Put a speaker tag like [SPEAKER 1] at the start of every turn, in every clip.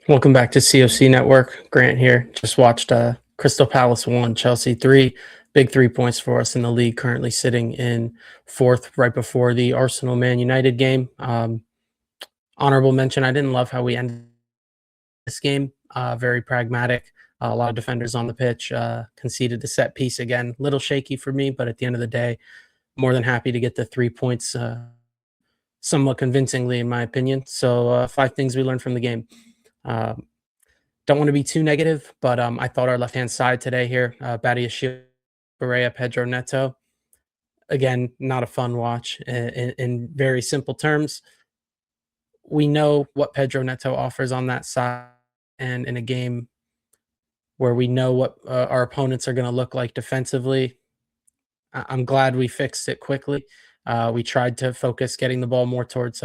[SPEAKER 1] Welcome back to C.O.C Network. Grant here. Just watched Crystal Palace 1, Chelsea 3. Big 3 points for us in the league, currently sitting in fourth right before the Arsenal-Man United game. Honorable mention, I didn't love how we ended this game. Very pragmatic. A lot of defenders on the pitch. Conceded the set piece again. Little shaky for me, but at the end of the day, more than happy to get the 3 points somewhat convincingly, in my opinion. So 5 things we learned from the game. Don't want to be too negative, but I thought our left-hand side today here, Badia, Correa, Pedro Neto, again, not a fun watch. In very simple terms, we know what Pedro Neto offers on that side, and in a game where we know what our opponents are going to look like defensively, I'm glad we fixed it quickly. We tried to focus getting the ball more towards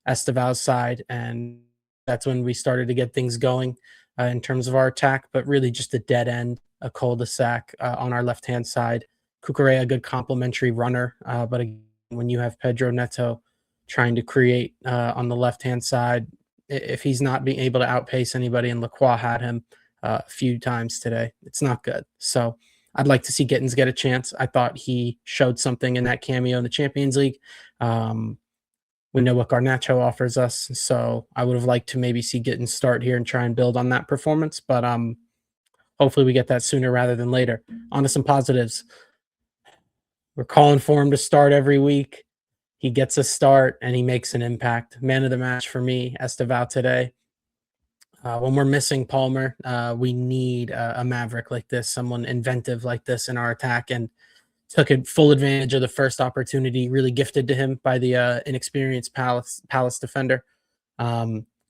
[SPEAKER 1] Estevao's side, and that's when we started to get things going in terms of our attack, but really just a dead end, a cul-de-sac on our left-hand side. Cucurella, a good complementary runner, but again, when you have Pedro Neto trying to create on the left-hand side, if he's not being able to outpace anybody, and Lacroix had him a few times today, it's not good. So I'd like to see Gittins get a chance. I thought he showed something in that cameo in the Champions League. We know what Garnacho offers us, so I would have liked to maybe see Gittins start here and try and build on that performance, but hopefully we get that sooner rather than later. On to some positives. We're calling for him to start every week. He gets a start, and he makes an impact. Man of the match for me, Estevao today. When we're missing Palmer, we need a maverick like this, someone inventive like this in our attack, and took full advantage of the first opportunity, really gifted to him by the inexperienced Palace defender.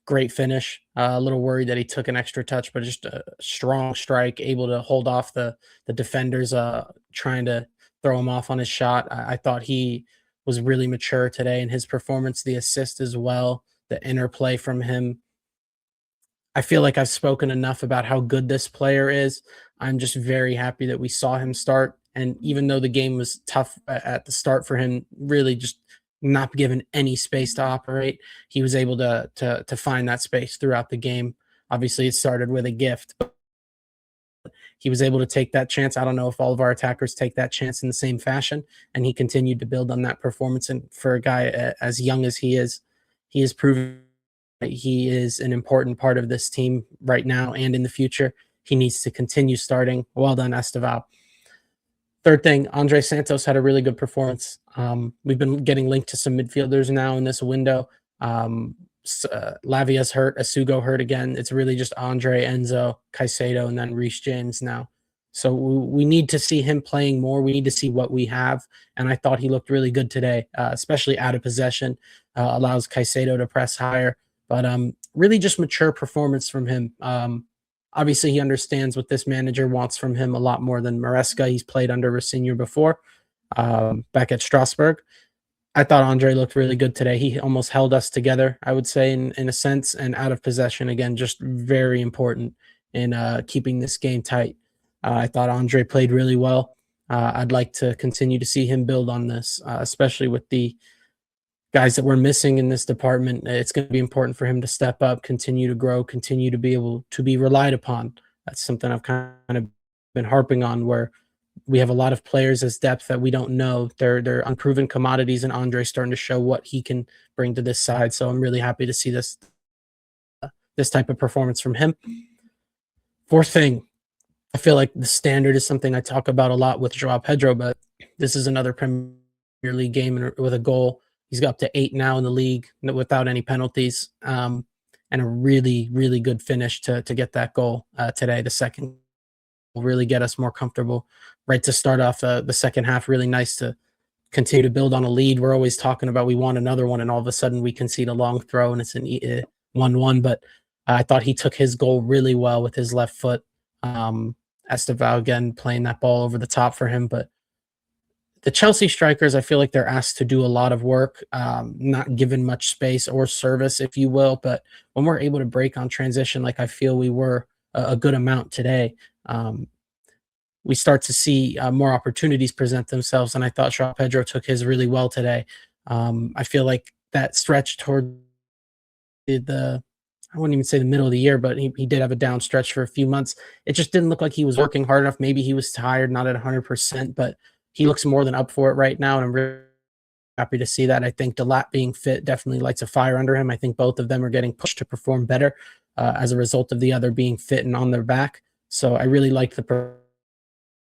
[SPEAKER 1] Great finish. A little worried that he took an extra touch, but just a strong strike, able to hold off the defenders trying to throw him off on his shot. I thought he was really mature today in his performance, the assist as well, the interplay from him. I feel like I've spoken enough about how good this player is. I'm just very happy that we saw him start. And even though the game was tough at the start for him, really just not given any space to operate, he was able to find that space throughout the game. Obviously, it started with a gift, but he was able to take that chance. I don't know if all of our attackers take that chance in the same fashion, and he continued to build on that performance. And for a guy as young as he has proven that he is an important part of this team right now and in the future. He needs to continue starting. Well done, Estevão. Third thing, Andrey Santos had a really good performance. We've been getting linked to some midfielders now in this window. Lavia's hurt, Asugo hurt again. It's really just Andre, Enzo, Caicedo, and then Reece James now. So we need to see him playing more. We need to see what we have. And I thought he looked really good today, especially out of possession. Allows Caicedo to press higher. But really just mature performance from him. Obviously, he understands what this manager wants from him a lot more than Maresca. He's played under Rosenior before, back at Strasbourg. I thought Andre looked really good today. He almost held us together, I would say, in a sense, and out of possession. Again, just very important in keeping this game tight. I thought Andre played really well. I'd like to continue to see him build on this, especially with the guys that we're missing in this department. It's going to be important for him to step up, continue to grow, continue to be able to be relied upon. That's something I've kind of been harping on, where we have a lot of players as depth that we don't know. They're unproven commodities, and Andre's starting to show what he can bring to this side. So I'm really happy to see this type of performance from him. Fourth thing, I feel like the standard is something I talk about a lot with Joao Pedro, but this is another Premier League game with a goal. He's got up to 8 now in the league without any penalties, and a really, really good finish to get that goal today. The second will really get us more comfortable right to start off the second half. Really nice to continue to build on a lead. We're always talking about we want another one, and all of a sudden we concede a long throw, and it's an 1-1. But I thought he took his goal really well with his left foot. Estevao, again, playing that ball over the top for him, but the Chelsea strikers, I feel like they're asked to do a lot of work, not given much space or service, if you will. But when we're able to break on transition, like I feel we were a good amount today, we start to see more opportunities present themselves. And I thought João Pedro took his really well today. I feel like that stretch toward I wouldn't even say the middle of the year, but he did have a down stretch for a few months. It just didn't look like he was working hard enough. Maybe he was tired, not at 100%, but he looks more than up for it right now, and I'm really happy to see that. I think Delat being fit definitely lights a fire under him. I think both of them are getting pushed to perform better as a result of the other being fit and on their back. So I really liked the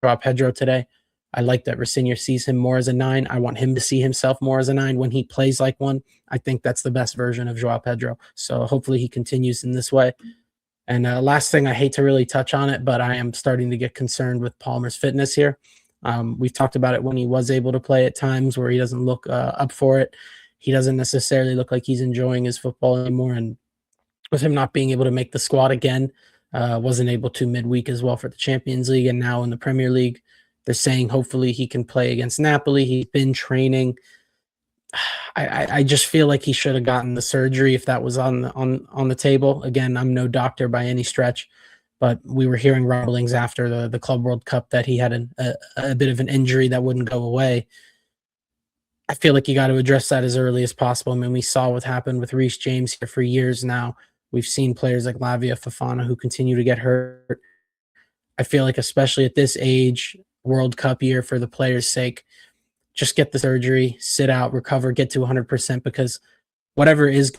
[SPEAKER 1] Joao Pedro today. I like that Rosenior sees him more as a 9. I want him to see himself more as a 9 when he plays like one. I think that's the best version of Joao Pedro. So hopefully he continues in this way. And last thing, I hate to really touch on it, but I am starting to get concerned with Palmer's fitness here. We've talked about it when he was able to play at times where he doesn't look up for it. He doesn't necessarily look like he's enjoying his football anymore. And with him not being able to make the squad again, wasn't able to midweek as well for the Champions League and now in the Premier League. They're saying hopefully he can play against Napoli. He's been training. I just feel like he should have gotten the surgery if that was on the table. Again, I'm no doctor by any stretch, but we were hearing rumblings after the Club World Cup that he had a bit of an injury that wouldn't go away. I feel like you got to address that as early as possible. I mean, we saw what happened with Reece James here for years now. We've seen players like Lavia Fofana who continue to get hurt. I feel like especially at this age, World Cup year, for the players' sake, just get the surgery, sit out, recover, get to 100%, because whatever is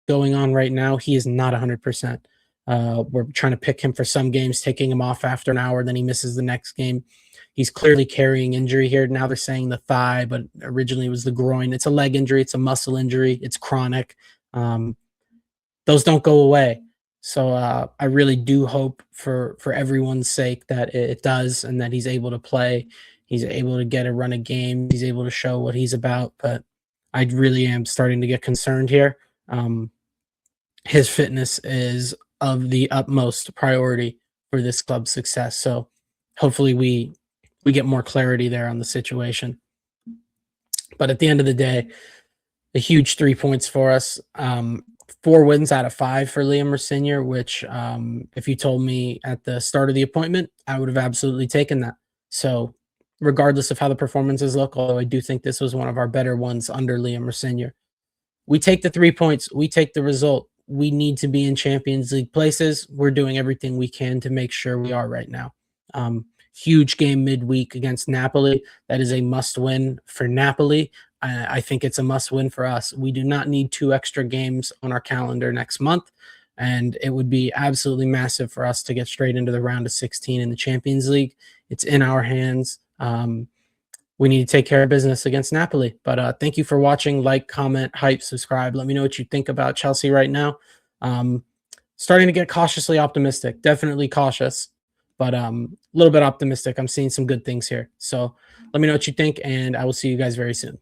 [SPEAKER 1] going on right now, he is not 100%. We're trying to pick him for some games, taking him off after an hour, then he misses the next game. He's clearly carrying injury here. Now they're saying the thigh, but originally it was the groin. It's a leg injury. It's a muscle injury. It's chronic. Those don't go away. So I really do hope for everyone's sake that it does and that he's able to play. He's able to get a run of game. He's able to show what he's about. But I really am starting to get concerned here. His fitness is of the utmost priority for this club's success. So hopefully we get more clarity there on the situation. But at the end of the day, a huge 3 points for us. 4 wins out of 5 for Liam Rosenior, which if you told me at the start of the appointment, I would have absolutely taken that. So regardless of how the performances look, although I do think this was one of our better ones under Liam Rosenior, we take the 3 points. We take the result. We need to be in Champions League places. We're doing everything we can to make sure we are right now. Huge game midweek against Napoli. That is a must-win for Napoli. I think it's a must-win for us. We do not need 2 extra games on our calendar next month, and it would be absolutely massive for us to get straight into the round of 16 in the Champions League. It's in our hands. We need to take care of business against Napoli. But thank you for watching. Like, comment, hype, subscribe. Let me know what you think about Chelsea right now. Starting to get cautiously optimistic. Definitely cautious, but a little bit optimistic. I'm seeing some good things here. So let me know what you think, and I will see you guys very soon.